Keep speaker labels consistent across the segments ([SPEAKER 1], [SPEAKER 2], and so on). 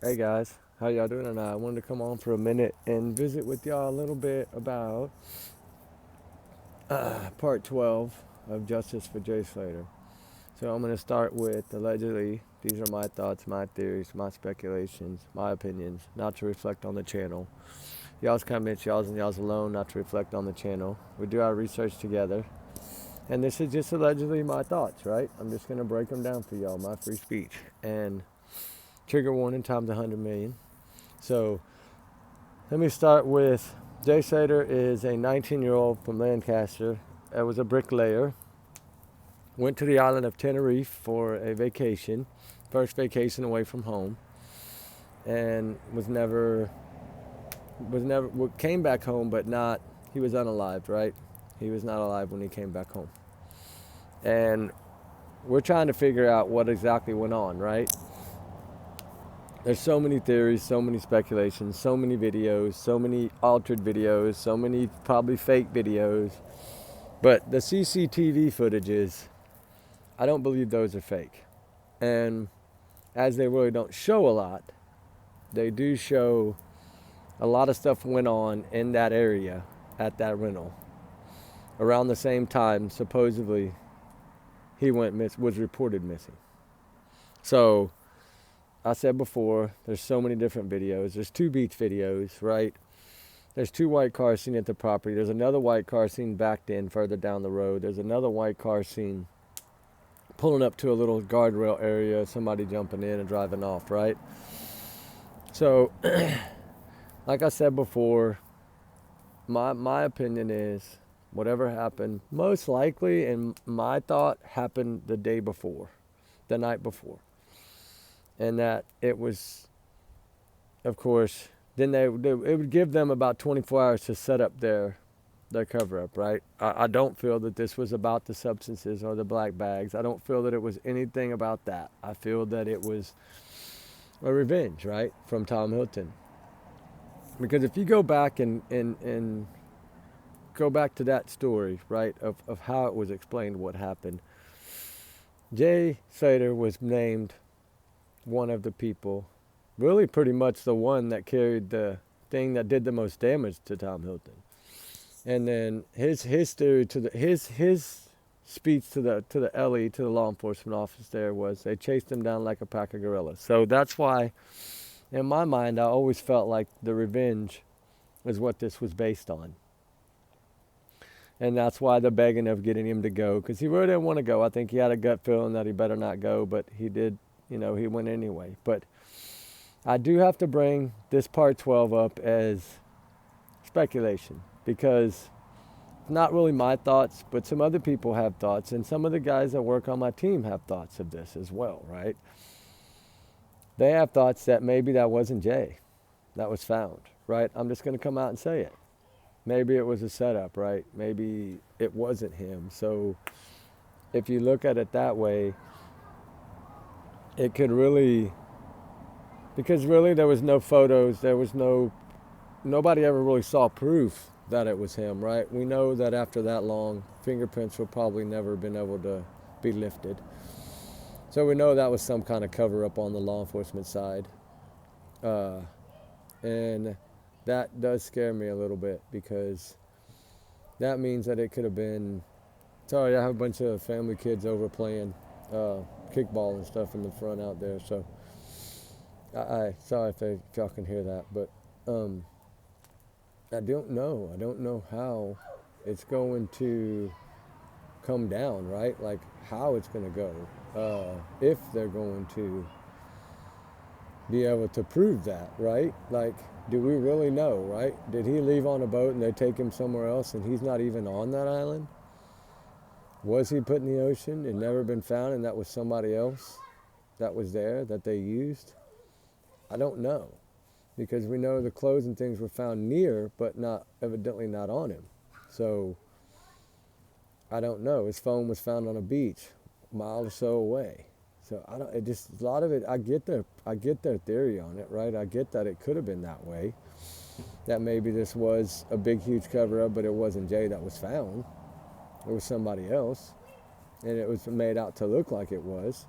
[SPEAKER 1] Hey guys, how y'all doing tonight? I wanted to come on for a minute and visit with y'all a little bit about part 12 of Justice for Jay Slater. So I'm going to start with allegedly, these are my thoughts, my theories, my speculations, my opinions, not to reflect on the channel. Y'all's comments, y'all's and y'all's alone, not to reflect on the channel. We do our research together. And this is just allegedly my thoughts, right? I'm just going to break them down for y'all, my free speech. And trigger warning times 100 million. So let me start with Jay Slater is a 19-year-old from Lancaster. I was a bricklayer. Went to the island of Tenerife for a vacation, first vacation away from home, and came back home, but not. He was unalived, right? He was not alive when he came back home, and we're trying to figure out what exactly went on, right? There's so many theories, so many speculations, so many videos, so many altered videos, so many probably fake videos. But the CCTV footages, I don't believe those are fake. And as they really don't show a lot, they do show a lot of stuff went on in that area at that rental. Around the same time, supposedly, was reported missing. So I said before, there's so many different videos. There's 2 beach videos, right? There's 2 white cars seen at the property. There's another white car seen backed in further down the road. There's another white car seen pulling up to a little guardrail area, somebody jumping in and driving off, right? So, like I said before, my opinion is whatever happened, most likely, in my thought, happened the day before, the night before. And that it was, of course, then it would give them about 24 hours to set up their cover up, right? I don't feel that this was about the substances or the black bags. I don't feel that it was anything about that. I feel that it was a revenge, right, from Tom Hilton. Because if you go back and go back to that story, right, of how it was explained what happened, Jay Slater was named one of the people, really pretty much the one that carried the thing that did the most damage to Tom Hilton. And then his theory to his speech to the LE, to the law enforcement office there, was they chased him down like a pack of gorillas. So that's why, in my mind, I always felt like the revenge is what this was based on. And that's why the begging of getting him to go, because he really didn't want to go. I think he had a gut feeling that he better not go, but he did, he went anyway. But I do have to bring this part 12 up as speculation, because it's not really my thoughts, but some other people have thoughts, and some of the guys that work on my team have thoughts of this as well, right? They have thoughts that maybe that wasn't Jay that was found, right? I'm just going to come out and say it. Maybe it was a setup, right? Maybe it wasn't him. So if you look at it that way, it could really, because really there was no photos, nobody ever really saw proof that it was him, right? We know that after that long, fingerprints will probably never been able to be lifted. So we know that was some kind of cover up on the law enforcement side. And that does scare me a little bit, because that means that it could have been, sorry, I have a bunch of family kids over playing kickball and stuff in the front out there. So I sorry if y'all can hear that, but I don't know. I don't know how it's going to come down, right? Like how it's going to go, if they're going to be able to prove that, right? Like, do we really know, right? Did he leave on a boat and they take him somewhere else and he's not even on that island? Was he put in the ocean and never been found, and that was somebody else that was there that they used? I don't know, because we know the clothes and things were found near, but evidently not on him. So I don't know. His phone was found on a beach, a mile or so away. So a lot of it. I get their theory on it, right? I get that it could have been that way. That maybe this was a big, huge cover-up, but it wasn't Jay that was found. It was somebody else, and it was made out to look like it was.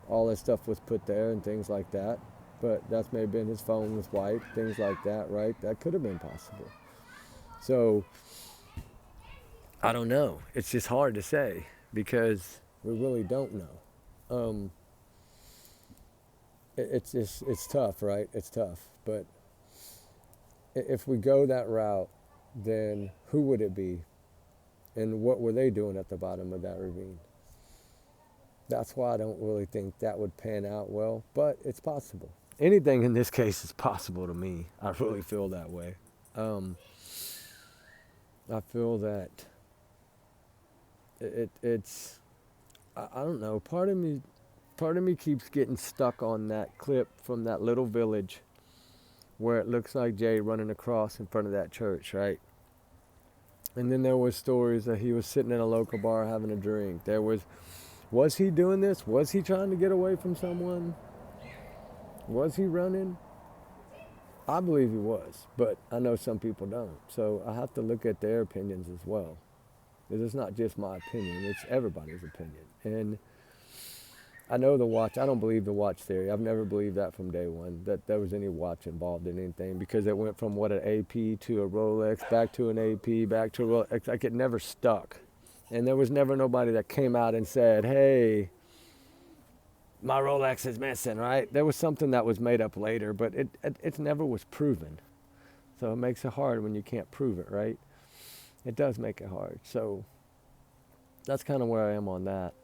[SPEAKER 1] All that stuff was put there and things like that. but that's maybe been his phone was wiped, things like that, right? That could have been possible. So I don't know. It's just hard to say because we really don't know. Um, it's tough, right? It's tough. But if we go that route, then who would it be, and what were they doing at the bottom of that ravine? That's why I don't really think that would pan out well, but it's possible. Anything in this case is possible to me. I really feel that way. Um, I feel that it's I don't know. Part of me keeps getting stuck on that clip from that little village where it looks like Jay running across in front of that church, right? And then there was stories that he was sitting in a local bar having a drink. Was he doing this? Was he trying to get away from someone? Was he running? I believe he was, but I know some people don't. So I have to look at their opinions as well. Because it's not just my opinion, it's everybody's opinion. And I know I don't believe the watch theory. I've never believed that from day one, that there was any watch involved in anything, because it went from an AP to a Rolex, back to an AP, back to a Rolex. Like, it never stuck. And there was never nobody that came out and said, hey, my Rolex is missing, right? There was something that was made up later, but it never was proven. So it makes it hard when you can't prove it, right? It does make it hard. So that's kind of where I am on that.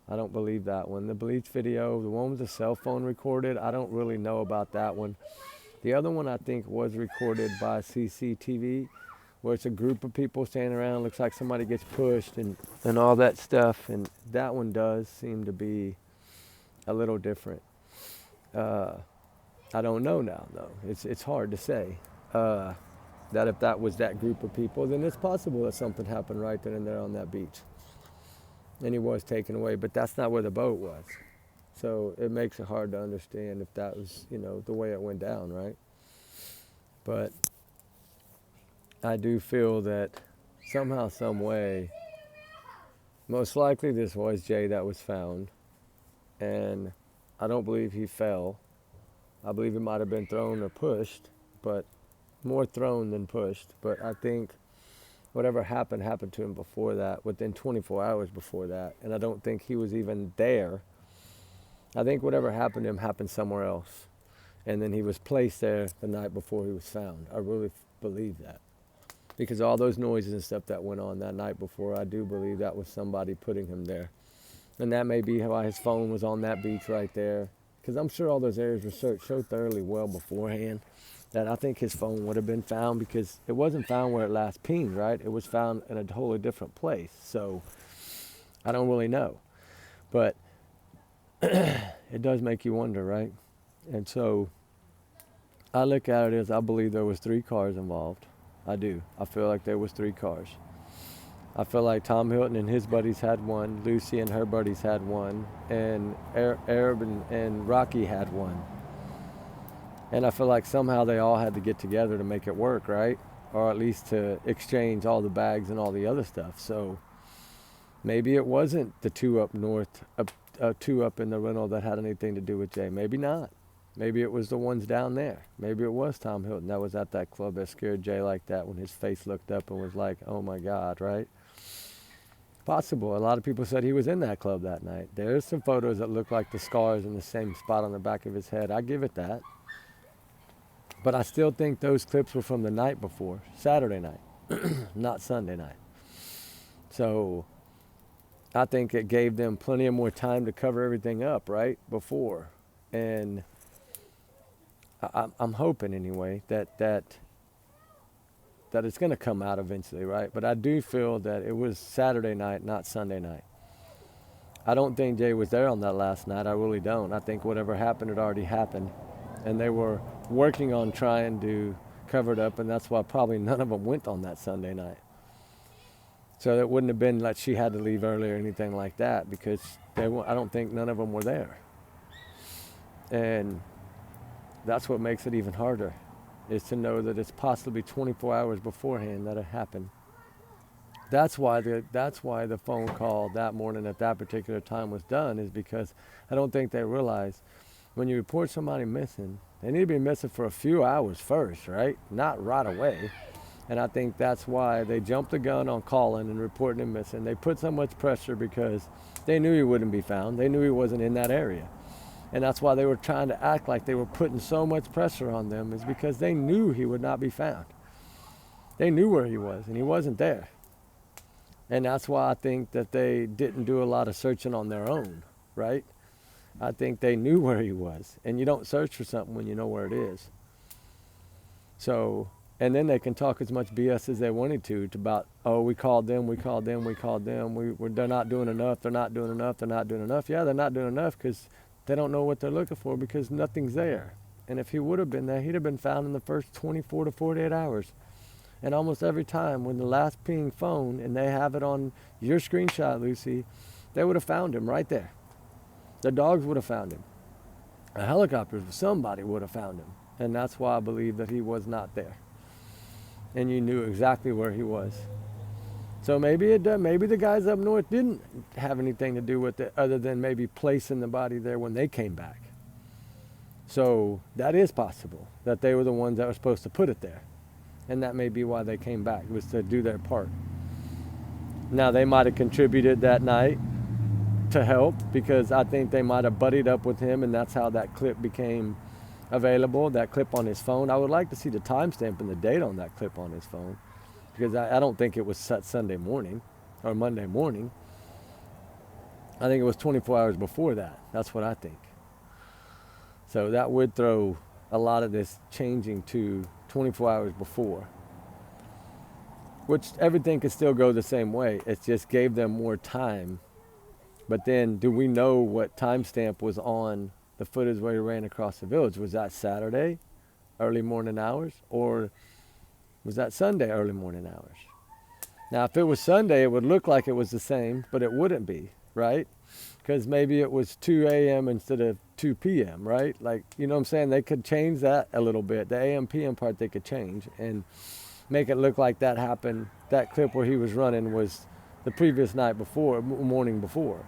[SPEAKER 1] I don't believe that one. The bleach video, the one with the cell phone recorded, I don't really know about that one. The other one I think was recorded by CCTV, where it's a group of people standing around, looks like somebody gets pushed and all that stuff. And that one does seem to be a little different. I don't know now, though. It's hard to say. That if that was that group of people, then it's possible that something happened right then and there on that beach. And he was taken away, but that's not where the boat was. So it makes it hard to understand if that was, the way it went down, right? But I do feel that somehow, some way, most likely this was Jay that was found. And I don't believe he fell. I believe he might have been thrown or pushed, but more thrown than pushed. But I think whatever happened to him before that, within 24 hours before that. And I don't think he was even there. I think whatever happened to him happened somewhere else. And then he was placed there the night before he was found. I really believe that. Because all those noises and stuff that went on that night before, I do believe that was somebody putting him there. And that may be why his phone was on that beach right there. Because I'm sure all those areas were searched so thoroughly well beforehand that I think his phone would have been found, because it wasn't found where it last pinged, right? It was found in a totally different place. So I don't really know. But it does make you wonder, right? And so I look at it as, I believe there was 3 cars involved. I do. I feel like there was 3 cars. I feel like Tom Hilton and his buddies had one, Lucy and her buddies had one, and Arab and Rocky had one. And I feel like somehow they all had to get together to make it work, right? Or at least to exchange all the bags and all the other stuff. So maybe it wasn't the 2 up north, 2 up in the rental that had anything to do with Jay. Maybe not. Maybe it was the ones down there. Maybe it was Tom Hilton that was at that club that scared Jay like that, when his face looked up and was like, oh my God, right? Possible. A lot of people said he was in that club that night. There's some photos that look like the scars in the same spot on the back of his head. I give it that. But I still think those clips were from the night before, Saturday night, not Sunday night. So I think it gave them plenty of more time to cover everything up, right, before. And I'm hoping anyway that it's going to come out eventually, right? But I do feel that it was Saturday night, not Sunday night. I don't think Jay was there on that last night. I really don't. I think whatever happened had already happened. And they were working on trying to cover it up, and that's why probably none of them went on that Sunday night. So it wouldn't have been like she had to leave early or anything like that, because I don't think none of them were there. And that's what makes it even harder, is to know that it's possibly 24 hours beforehand that it happened. That's why the phone call that morning at that particular time was done, is because I don't think they realized when you report somebody missing, they need to be missing for a few hours first, right? Not right away. And I think that's why they jumped the gun on calling and reporting him missing. They put so much pressure because they knew he wouldn't be found. They knew he wasn't in that area. And that's why they were trying to act like they were putting so much pressure on them, is because they knew he would not be found. They knew where he was, and he wasn't there. And that's why I think that they didn't do a lot of searching on their own, right? I think they knew where he was. And you don't search for something when you know where it is. So, and then they can talk as much BS as they wanted to about, oh, we called them. They're not doing enough. They're not doing enough. Yeah, they're not doing enough because they don't know what they're looking for because nothing's there. And if he would have been there, he'd have been found in the first 24 to 48 hours. And almost every time when the last ping phone, and they have it on your screenshot, Lucy, they would have found him right there. The dogs would have found him. A helicopter, somebody would have found him. And that's why I believe that he was not there. And you knew exactly where he was. So maybe the guys up north didn't have anything to do with it other than maybe placing the body there when they came back. So that is possible, that they were the ones that were supposed to put it there. And that may be why they came back, was to do their part. Now, they might have contributed that night to help, because I think they might have buddied up with him, and that's how that clip became available, that clip on his phone. I would like to see the timestamp and the date on that clip on his phone, because I don't think it was set Sunday morning or Monday morning. I think it was 24 hours before that. That's what I think. So that would throw a lot of this changing to 24 hours before, which everything could still go the same way. It just gave them more time. But then, do we know what timestamp was on the footage where he ran across the village? Was that Saturday, early morning hours, or was that Sunday, early morning hours? Now, if it was Sunday, it would look like it was the same, but it wouldn't be, right? Because maybe it was 2 a.m. instead of 2 p.m., right? Like, you know what I'm saying? They could change that a little bit. The a.m. p.m. part they could change and make it look like that happened. That clip where he was running was the previous night before, morning before.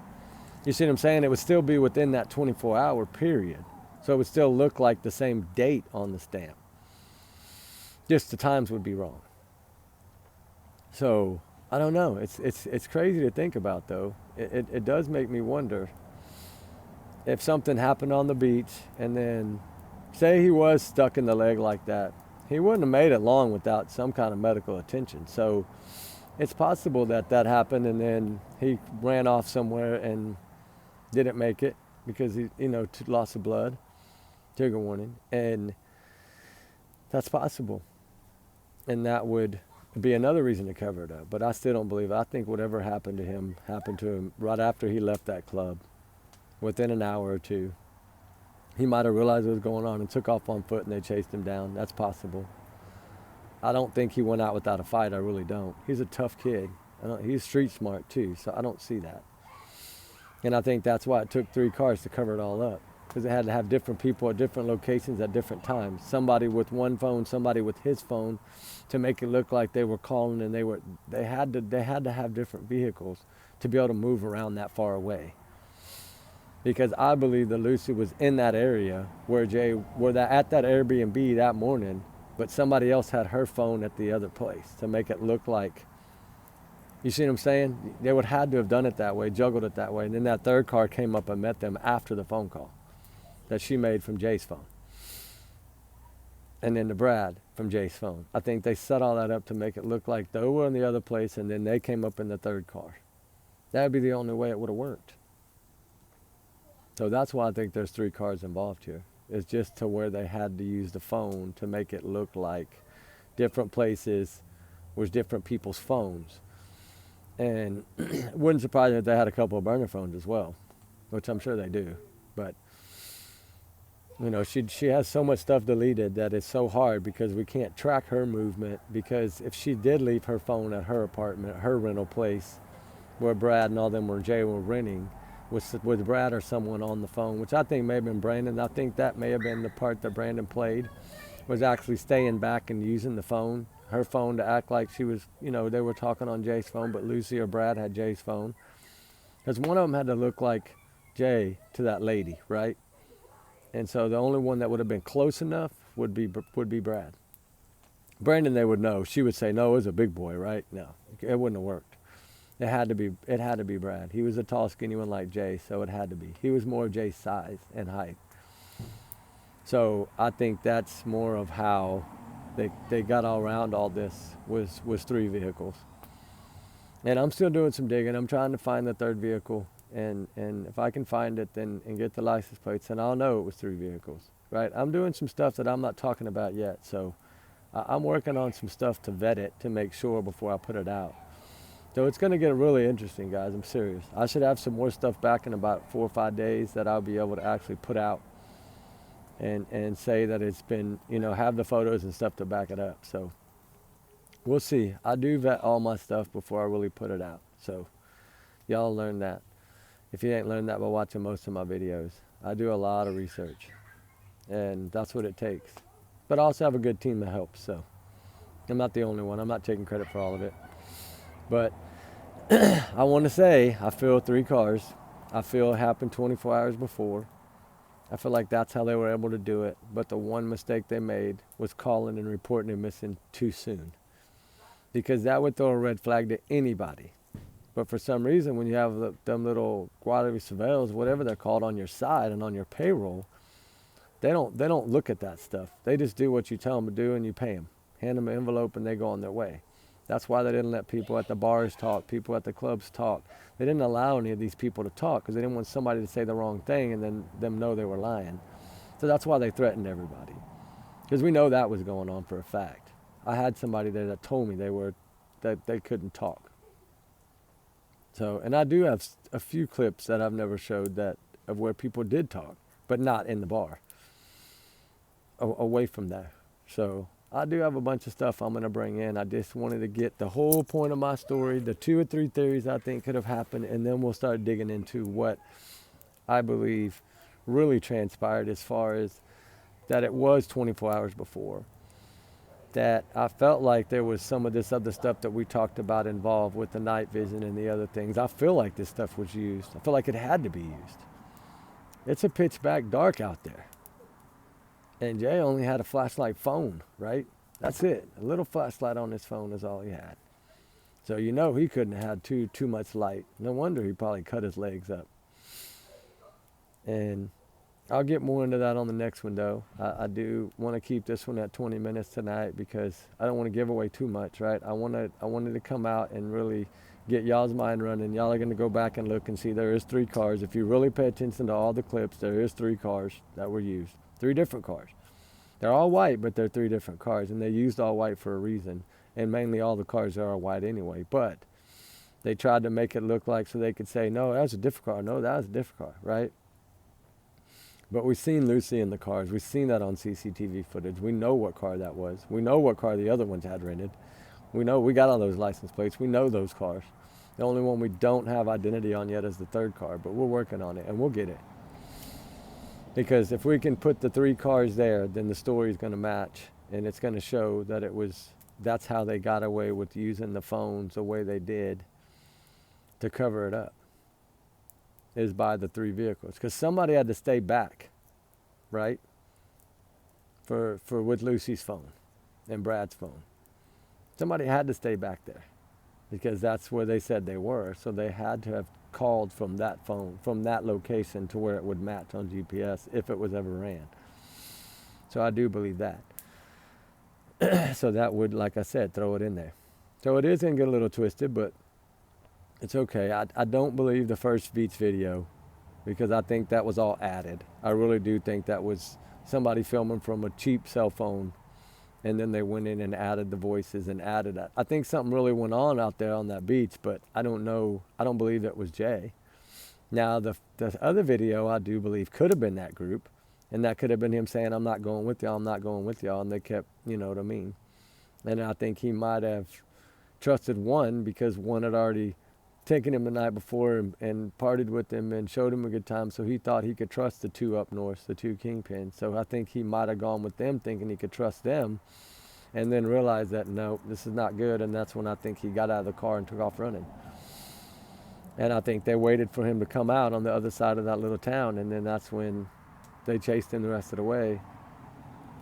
[SPEAKER 1] You see what I'm saying? It would still be within that 24-hour period. So it would still look like the same date on the stamp. Just the times would be wrong. So I don't know. It's crazy to think about, though. It does make me wonder if something happened on the beach, and then say he was stuck in the leg like that, he wouldn't have made it long without some kind of medical attention. So it's possible that that happened, and then he ran off somewhere and didn't make it because he, loss of blood, trigger warning, and that's possible. And that would be another reason to cover it up. But I still don't believe it. I think whatever happened to him right after he left that club, within an hour or two. He might have realized what was going on and took off on foot, and they chased him down. That's possible. I don't think he went out without a fight. I really don't. He's a tough kid. He's street smart too, so I don't see that. And I think that's why it took 3 cars to cover it all up, because they had to have different people at different locations at different times. Somebody with one phone, somebody with his phone, to make it look like they were calling, and they had to have different vehicles to be able to move around that far away. Because I believe that Lucy was in that area at that Airbnb that morning, but somebody else had her phone at the other place to make it look like, you see what I'm saying? They would have had to have done it that way, juggled it that way. And then that 3rd car came up and met them after the phone call that she made from Jay's phone. And then to Brad from Jay's phone. I think they set all that up to make it look like they were in the other place, and then they came up in the 3rd car. That would be the only way it would have worked. So that's why I think there's 3 cars involved here. It's just to where they had to use the phone to make it look like different places was different people's phones. And it wouldn't surprise me if they had a couple of burner phones as well, which I'm sure they do. But, she has so much stuff deleted that it's so hard, because we can't track her movement, because if she did leave her phone at her apartment, her rental place, where Brad and all them Jay were renting, with Brad or someone on the phone, which I think may have been Brandon. I think that may have been the part that Brandon played, was actually staying back and using the phone, her phone, to act like she was, they were talking on Jay's phone, but Lucy or Brad had Jay's phone. Because one of them had to look like Jay to that lady, right? And so the only one that would have been close enough would be Brad. Brandon, they would know. She would say, no, it was a big boy, right? No, it wouldn't have worked. It had to be Brad. He was a tall, skinny one like Jay, so it had to be. He was more Jay's size and height. So I think that's more of how they got all around all this was 3 vehicles. And I'm still doing some digging. I'm trying to find the 3rd vehicle. And if I can find it then and get the license plates, then I'll know it was 3 vehicles, right? I'm doing some stuff that I'm not talking about yet. So I'm working on some stuff to vet it to make sure before I put it out. So it's going to get really interesting, guys. I'm serious. I should have some more stuff back in about 4 or 5 days that I'll be able to actually put out and say that it's been, have the photos and stuff to back it up. So we'll see. I do vet all my stuff before I really put it out. So y'all learn that. If you ain't learned that by watching most of my videos, I do a lot of research, and that's what it takes. But I also have a good team that helps, so I'm not the only one. I'm not taking credit for all of it. But I want to say I feel 3 cars. I feel it happened 24 hours before. I feel like that's how they were able to do it. But the one mistake they made was calling and reporting it missing too soon, because that would throw a red flag to anybody. But for some reason, when you have them little Guardia Civiles, whatever they're called, on your side and on your payroll, they don't look at that stuff. They just do what you tell them to do, and you pay them. Hand them an envelope, and they go on their way. That's why they didn't let people at the bars talk, people at the clubs talk. They didn't allow any of these people to talk because they didn't want somebody to say the wrong thing and then them know they were lying. So that's why they threatened everybody, because we know that was going on for a fact. I had somebody there that told me that they couldn't talk. So, and I do have a few clips that I've never showed of where people did talk, but not in the bar, away from there. So I do have a bunch of stuff I'm going to bring in. I just wanted to get the whole point of my story, the 2 or 3 theories I think could have happened, and then we'll start digging into what I believe really transpired, as far as that it was 24 hours before. That I felt like there was some of this other stuff that we talked about involved with the night vision and the other things. I feel like this stuff was used. I feel like it had to be used. It's a pitch black dark out there. And Jay only had a flashlight phone, right? That's it. A little flashlight on his phone is all he had. So he couldn't have had too much light. No wonder he probably cut his legs up. And I'll get more into that on the next one, though. I do want to keep this one at 20 minutes tonight because I don't want to give away too much, right? I wanted to come out and really get y'all's mind running. Y'all are going to go back and look and see there is 3 cars. If you really pay attention to all the clips, there is 3 cars that were used. 3 different cars. They're all white, but they're 3 different cars, and they used all white for a reason. And mainly all the cars are white anyway. But they tried to make it look like so they could say, no, that was a different car. No, that was a different car, right? But we've seen Lucy in the cars. We've seen that on CCTV footage. We know what car that was. We know what car the other ones had rented. We know we got all those license plates. We know those cars. The only one we don't have identity on yet is the 3rd car, but we're working on it, and we'll get it. Because if we can put the 3 cars there, then the story's going to match, and it's going to show that that's how they got away with using the phones the way they did to cover it up, is by the 3 vehicles. Because somebody had to stay back, right, for with Lucy's phone and Brad's phone. Somebody had to stay back there because that's where they said they were. So they had to have called from that phone, from that location, to where it would match on GPS if it was ever ran. So I do believe that. So that would, like I said, throw it in there. So it is going to get a little twisted, but it's okay. I don't believe the first Beats video, because I think that was all added. I really do think that was somebody filming from a cheap cell phone, and then they went in and added the voices and added that. I think something really went on out there on that beach, but I don't know. I don't believe it was Jay. Now, the other video I do believe could have been that group, and that could have been him saying, I'm not going with y'all, I'm not going with y'all, and they kept, you know what I mean? And I think he might have trusted one because one had already taken him the night before and partied with him and showed him a good time, so he thought he could trust the 2 up north, the 2 kingpins. So I think he might have gone with them thinking he could trust them, and then realized that, no, this is not good, and that's when I think he got out of the car and took off running. And I think they waited for him to come out on the other side of that little town, and then that's when they chased him the rest of the way.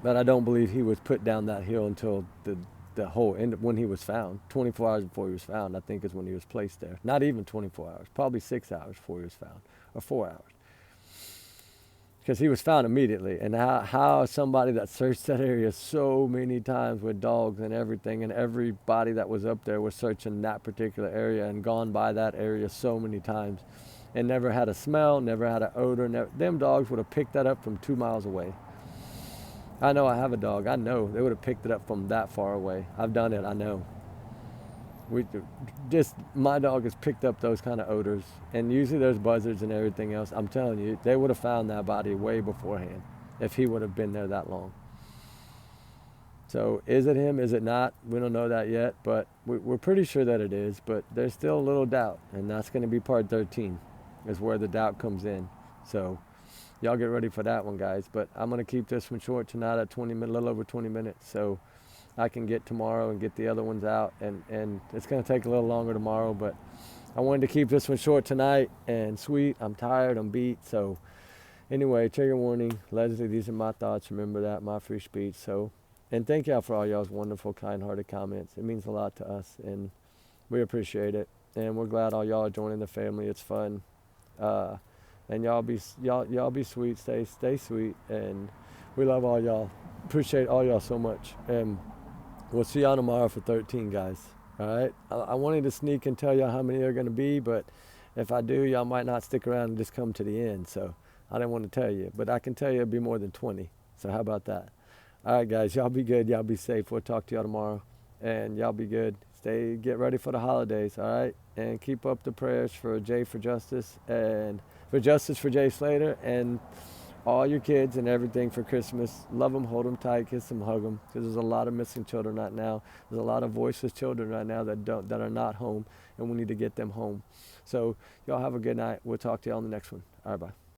[SPEAKER 1] But I don't believe he was put down that hill until the whole end when he was found. 24 hours before he was found, I think, is when he was placed there. Not even 24 hours, probably 6 hours before he was found, or 4 hours. Because he was found immediately. And how somebody that searched that area so many times with dogs and everything, and everybody that was up there was searching that particular area and gone by that area so many times and never had a smell, never had an odor. Them dogs would have picked that up from 2 miles away. I know, I have a dog. I know they would have picked it up from that far away. I've done it. I know. My dog has picked up those kind of odors, and usually there's buzzards and everything else. I'm telling you, they would have found that body way beforehand if he would have been there that long. So is it him? Is it not? We don't know that yet, but we're pretty sure that it is. But there's still a little doubt, and that's going to be part 13, is where the doubt comes in. So y'all get ready for that one, guys. But I'm going to keep this one short tonight at a little over 20 minutes. So I can get tomorrow and get the other ones out. And it's going to take a little longer tomorrow. But I wanted to keep this one short tonight and sweet. I'm tired. I'm beat. So anyway, trigger warning. Leslie, these are my thoughts. Remember that, my free speech. So, and thank y'all for all y'all's wonderful, kind-hearted comments. It means a lot to us. And we appreciate it. And we're glad all y'all are joining the family. It's fun. And y'all be sweet, stay sweet, and we love all y'all. Appreciate all y'all so much, and we'll see y'all tomorrow for 13, guys. All right. I wanted to sneak and tell y'all how many are going to be, but if I do, y'all might not stick around and just come to the end. So I didn't want to tell you, but I can tell you it'll be more than 20. So how about that? All right, guys. Y'all be good. Y'all be safe. We'll talk to y'all tomorrow, and y'all be good. Get ready for the holidays. All right, and keep up the prayers for Jay for Justice and for Justice for Jay Slater and all your kids and everything for Christmas. Love them, hold them tight, kiss them, hug them, because there's a lot of missing children right now. There's a lot of voiceless children right now that are not home, and we need to get them home. So y'all have a good night. We'll talk to you on the next one. All right, bye.